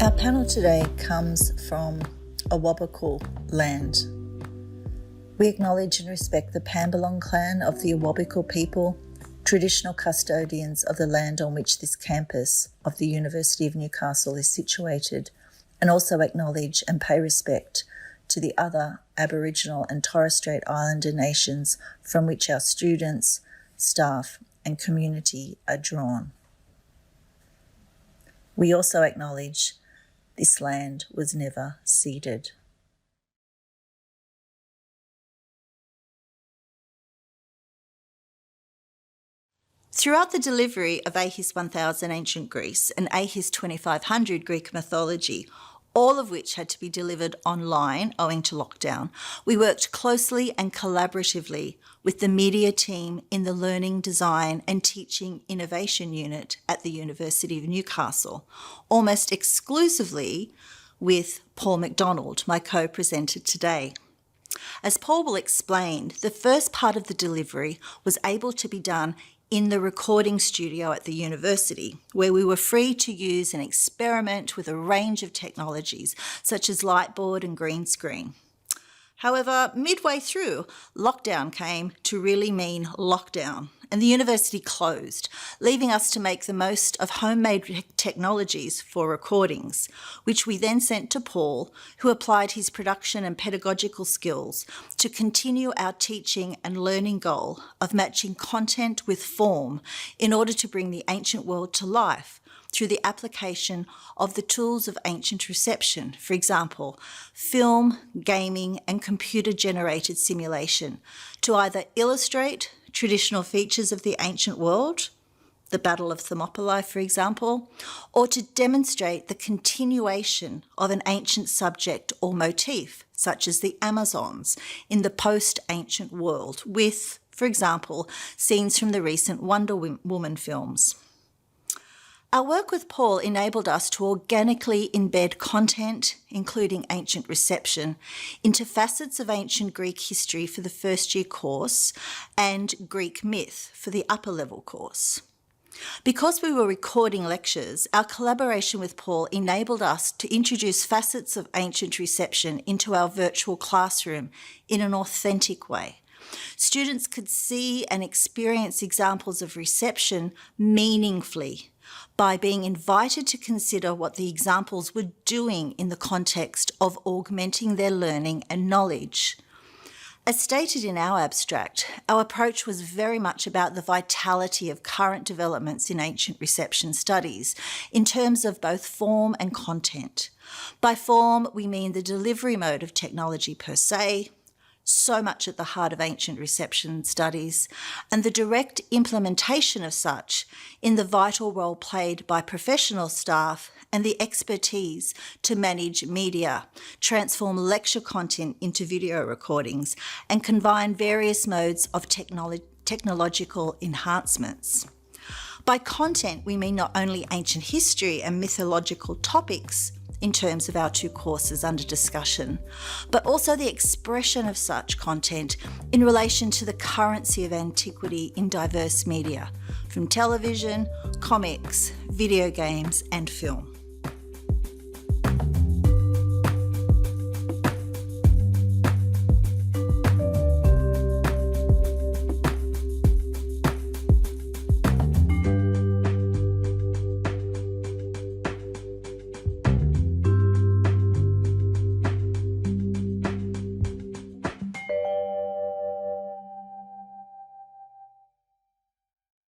Our panel today comes from Awabakal land. We acknowledge and respect the Pambalong clan of the Awabakal people, traditional custodians of the land on which this campus of the University of Newcastle is situated, and also acknowledge and pay respect to the other Aboriginal and Torres Strait Islander nations from which our students, staff and community are drawn. We also acknowledge this land was never ceded. Throughout the delivery of AHIS 1000 Ancient Greece and AHIS 2500 Greek Mythology, all of which had to be delivered online owing to lockdown, we worked closely and collaboratively with the media team in the Learning, Design and Teaching Innovation Unit at the University of Newcastle, almost exclusively with Paul McDonald, my co-presenter today. As Paul will explain, the first part of the delivery was able to be done in the recording studio at the university, where we were free to use and experiment with a range of technologies, such as Lightboard and green screen. However, midway through, lockdown came to really mean lockdown, and the university closed, leaving us to make the most of homemade technologies for recordings, which we then sent to Paul, who applied his production and pedagogical skills to continue our teaching and learning goal of matching content with form in order to bring the ancient world to life through the application of the tools of ancient reception, for example, film, gaming and computer-generated simulation, to either illustrate traditional features of the ancient world, the Battle of Thermopylae, for example, or to demonstrate the continuation of an ancient subject or motif, such as the Amazons, in the post-ancient world with, for example, scenes from the recent Wonder Woman films. Our work with Paul enabled us to organically embed content, including ancient reception, into facets of ancient Greek history for the first year course and Greek myth for the upper level course. Because we were recording lectures, our collaboration with Paul enabled us to introduce facets of ancient reception into our virtual classroom in an authentic way. Students could see and experience examples of reception meaningfully by being invited to consider what the examples were doing in the context of augmenting their learning and knowledge. As stated in our abstract, our approach was very much about the vitality of current developments in ancient reception studies in terms of both form and content. By form, we mean the delivery mode of technology per se, so much at the heart of ancient reception studies, and the direct implementation of such in the vital role played by professional staff and the expertise to manage media, transform lecture content into video recordings, and combine various modes of technological enhancements. By content, we mean not only ancient history and mythological topics in terms of our two courses under discussion, but also the expression of such content in relation to the currency of antiquity in diverse media, from television, comics, video games, and film.